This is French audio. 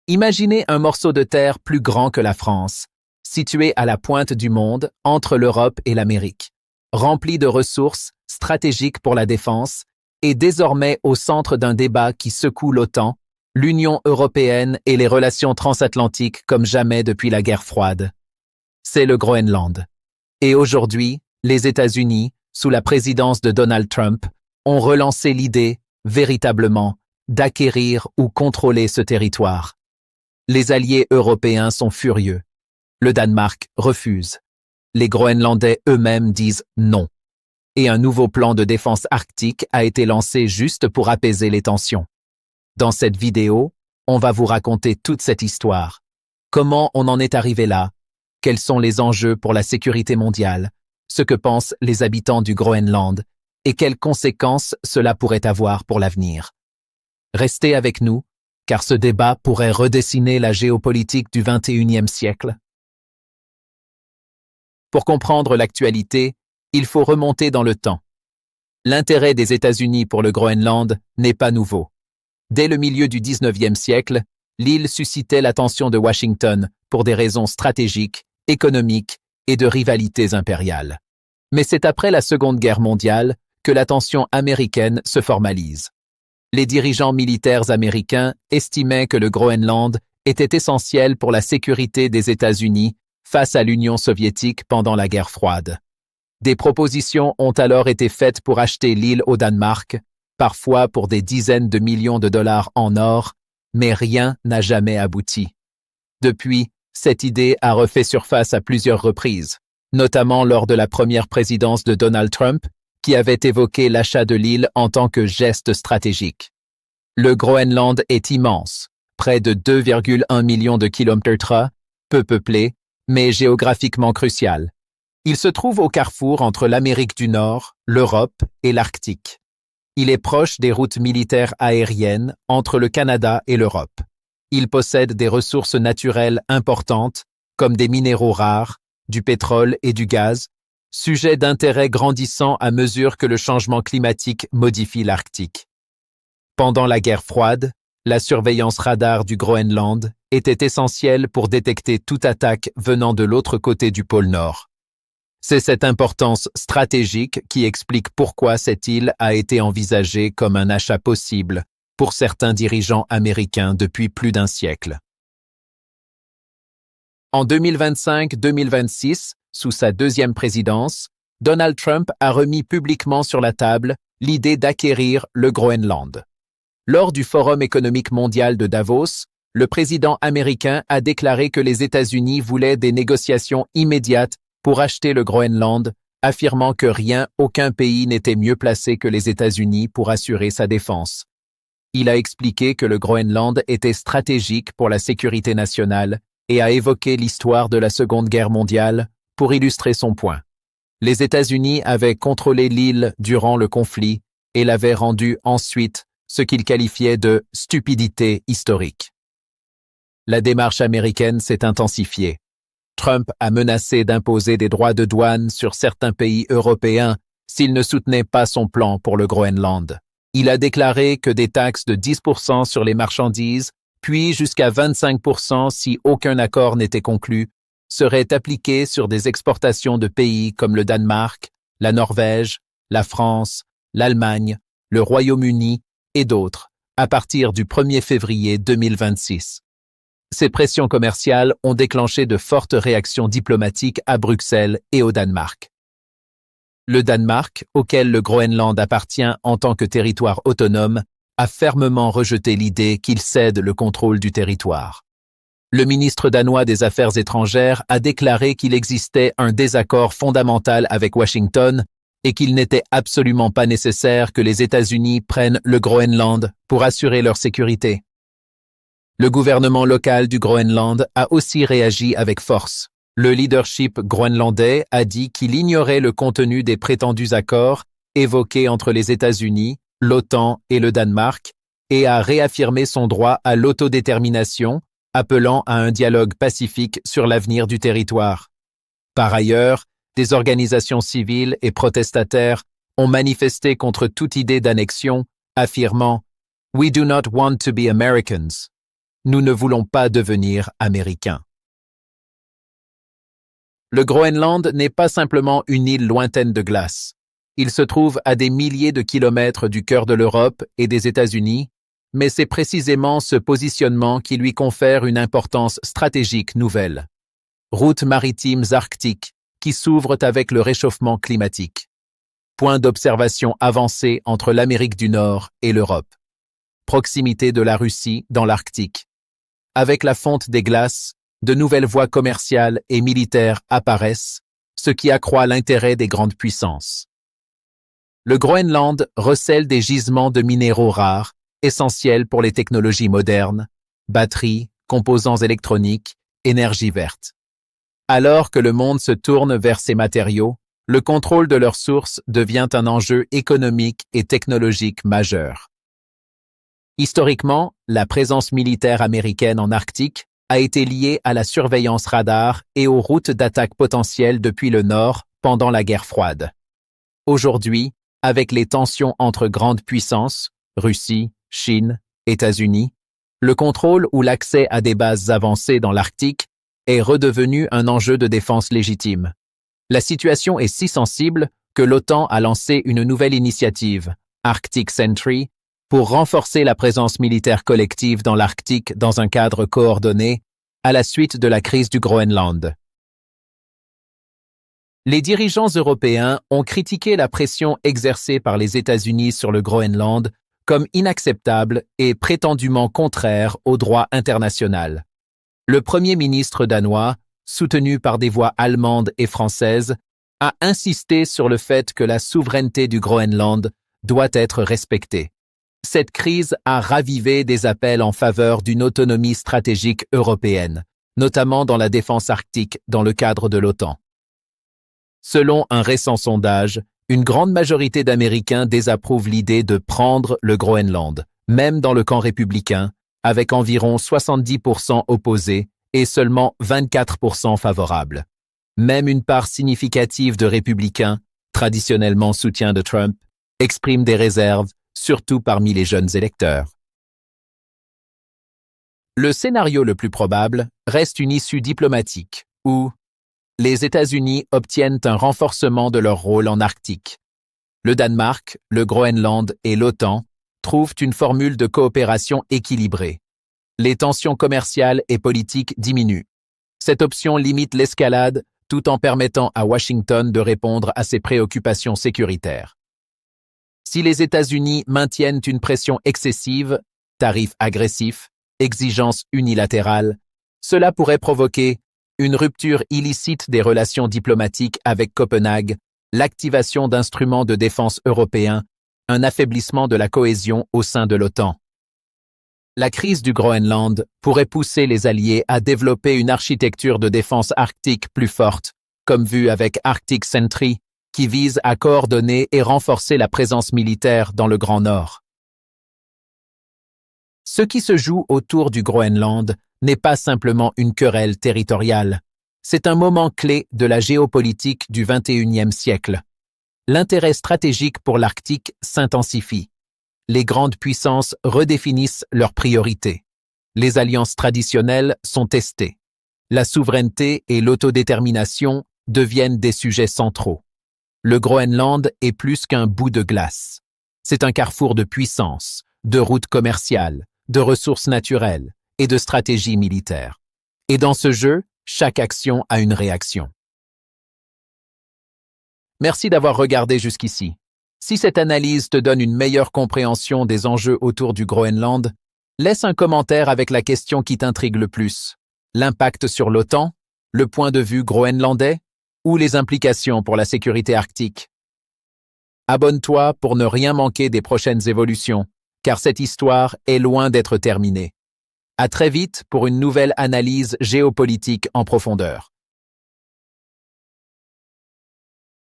Imaginez un morceau de terre plus grand que la France, situé à la pointe du monde, entre l'Europe et l'Amérique, rempli de ressources stratégiques pour la défense, et désormais au centre d'un débat qui secoue l'OTAN, l'Union européenne et les relations transatlantiques comme jamais depuis la guerre froide. C'est le Groenland. Et aujourd'hui, les États-Unis, sous la présidence de Donald Trump, ont relancé l'idée, véritablement, d'acquérir ou contrôler ce territoire. Les alliés européens sont furieux. Le Danemark refuse. Les Groenlandais eux-mêmes disent non. Et un nouveau plan de défense arctique a été lancé juste pour apaiser les tensions. Dans cette vidéo, on va vous raconter toute cette histoire. Comment on en est arrivé là? Quels sont les enjeux pour la sécurité mondiale? Ce que pensent les habitants du Groenland? Et quelles conséquences cela pourrait avoir pour l'avenir? Restez avec nous, car ce débat pourrait redessiner la géopolitique du XXIe siècle. Pour comprendre l'actualité, il faut remonter dans le temps. L'intérêt des États-Unis pour le Groenland n'est pas nouveau. Dès le milieu du XIXe siècle, l'île suscitait l'attention de Washington pour des raisons stratégiques, économiques et de rivalités impériales. Mais c'est après la Seconde Guerre mondiale que l'attention américaine se formalise. Les dirigeants militaires américains estimaient que le Groenland était essentiel pour la sécurité des États-Unis face à l'Union soviétique pendant la guerre froide. Des propositions ont alors été faites pour acheter l'île au Danemark, parfois pour des dizaines de millions de dollars en or, mais rien n'a jamais abouti. Depuis, cette idée a refait surface à plusieurs reprises, notamment lors de la première présidence de Donald Trump, qui avait évoqué l'achat de l'île en tant que geste stratégique. Le Groenland est immense, près de 2,1 millions de kilomètres, peu peuplé, mais géographiquement crucial. Il se trouve au carrefour entre l'Amérique du Nord, l'Europe et l'Arctique. Il est proche des routes militaires aériennes entre le Canada et l'Europe. Il possède des ressources naturelles importantes, comme des minéraux rares, du pétrole et du gaz, sujet d'intérêt grandissant à mesure que le changement climatique modifie l'Arctique. Pendant la guerre froide, la surveillance radar du Groenland était essentielle pour détecter toute attaque venant de l'autre côté du pôle Nord. C'est cette importance stratégique qui explique pourquoi cette île a été envisagée comme un achat possible pour certains dirigeants américains depuis plus d'un siècle. En 2025-2026, sous sa deuxième présidence, Donald Trump a remis publiquement sur la table l'idée d'acquérir le Groenland. Lors du Forum économique mondial de Davos, le président américain a déclaré que les États-Unis voulaient des négociations immédiates pour acheter le Groenland, affirmant que aucun pays n'était mieux placé que les États-Unis pour assurer sa défense. Il a expliqué que le Groenland était stratégique pour la sécurité nationale et a évoqué l'histoire de la Seconde Guerre mondiale pour illustrer son point. Les États-Unis avaient contrôlé l'île durant le conflit et l'avaient rendue ensuite ce qu'il qualifiait de « stupidité historique ». La démarche américaine s'est intensifiée. Trump a menacé d'imposer des droits de douane sur certains pays européens s'ils ne soutenaient pas son plan pour le Groenland. Il a déclaré que des taxes de 10% sur les marchandises, puis jusqu'à 25% si aucun accord n'était conclu, seraient appliquées sur des exportations de pays comme le Danemark, la Norvège, la France, l'Allemagne, le Royaume-Uni et d'autres, à partir du 1er février 2026. Ces pressions commerciales ont déclenché de fortes réactions diplomatiques à Bruxelles et au Danemark. Le Danemark, auquel le Groenland appartient en tant que territoire autonome, a fermement rejeté l'idée qu'il cède le contrôle du territoire. Le ministre danois des Affaires étrangères a déclaré qu'il existait un désaccord fondamental avec Washington et qu'il n'était absolument pas nécessaire que les États-Unis prennent le Groenland pour assurer leur sécurité. Le gouvernement local du Groenland a aussi réagi avec force. Le leadership groenlandais a dit qu'il ignorait le contenu des prétendus accords évoqués entre les États-Unis, l'OTAN et le Danemark et a réaffirmé son droit à l'autodétermination, appelant à un dialogue pacifique sur l'avenir du territoire. Par ailleurs, des organisations civiles et protestataires ont manifesté contre toute idée d'annexion, affirmant « We do not want to be Americans ». Nous ne voulons pas devenir Américains. Le Groenland n'est pas simplement une île lointaine de glace. Il se trouve à des milliers de kilomètres du cœur de l'Europe et des États-Unis, mais c'est précisément ce positionnement qui lui confère une importance stratégique nouvelle. Routes maritimes arctiques qui s'ouvrent avec le réchauffement climatique. Point d'observation avancé entre l'Amérique du Nord et l'Europe. Proximité de la Russie dans l'Arctique. Avec la fonte des glaces, de nouvelles voies commerciales et militaires apparaissent, ce qui accroît l'intérêt des grandes puissances. Le Groenland recèle des gisements de minéraux rares, essentiels pour les technologies modernes, batteries, composants électroniques, énergie verte. Alors que le monde se tourne vers ces matériaux, le contrôle de leurs sources devient un enjeu économique et technologique majeur. Historiquement, la présence militaire américaine en Arctique a été liée à la surveillance radar et aux routes d'attaque potentielles depuis le Nord pendant la guerre froide. Aujourd'hui, avec les tensions entre grandes puissances, Russie, Chine, États-Unis, le contrôle ou l'accès à des bases avancées dans l'Arctique est redevenu un enjeu de défense légitime. La situation est si sensible que l'OTAN a lancé une nouvelle initiative, Arctic Sentry, pour renforcer la présence militaire collective dans l'Arctique dans un cadre coordonné à la suite de la crise du Groenland. Les dirigeants européens ont critiqué la pression exercée par les États-Unis sur le Groenland comme inacceptable et prétendument contraire au droit international. Le Premier ministre danois, soutenu par des voix allemandes et françaises, a insisté sur le fait que la souveraineté du Groenland doit être respectée. Cette crise a ravivé des appels en faveur d'une autonomie stratégique européenne, notamment dans la défense arctique dans le cadre de l'OTAN. Selon un récent sondage, une grande majorité d'Américains désapprouvent l'idée de prendre le Groenland, même dans le camp républicain, avec environ 70% opposés et seulement 24% favorables. Même une part significative de républicains, traditionnellement soutiens de Trump, exprime des réserves, surtout parmi les jeunes électeurs. Le scénario le plus probable reste une issue diplomatique, où les États-Unis obtiennent un renforcement de leur rôle en Arctique. Le Danemark, le Groenland et l'OTAN trouvent une formule de coopération équilibrée. Les tensions commerciales et politiques diminuent. Cette option limite l'escalade tout en permettant à Washington de répondre à ses préoccupations sécuritaires. Si les États-Unis maintiennent une pression excessive, tarifs agressifs, exigences unilatérales, cela pourrait provoquer une rupture illicite des relations diplomatiques avec Copenhague, l'activation d'instruments de défense européens, un affaiblissement de la cohésion au sein de l'OTAN. La crise du Groenland pourrait pousser les Alliés à développer une architecture de défense arctique plus forte, comme vu avec Arctic Sentry, qui vise à coordonner et renforcer la présence militaire dans le Grand Nord. Ce qui se joue autour du Groenland n'est pas simplement une querelle territoriale. C'est un moment clé de la géopolitique du XXIe siècle. L'intérêt stratégique pour l'Arctique s'intensifie. Les grandes puissances redéfinissent leurs priorités. Les alliances traditionnelles sont testées. La souveraineté et l'autodétermination deviennent des sujets centraux. Le Groenland est plus qu'un bout de glace. C'est un carrefour de puissance, de routes commerciales, de ressources naturelles et de stratégies militaires. Et dans ce jeu, chaque action a une réaction. Merci d'avoir regardé jusqu'ici. Si cette analyse te donne une meilleure compréhension des enjeux autour du Groenland, laisse un commentaire avec la question qui t'intrigue le plus. L'impact sur l'OTAN, le point de vue groenlandais ou les implications pour la sécurité arctique. Abonne-toi pour ne rien manquer des prochaines évolutions, car cette histoire est loin d'être terminée. À très vite pour une nouvelle analyse géopolitique en profondeur.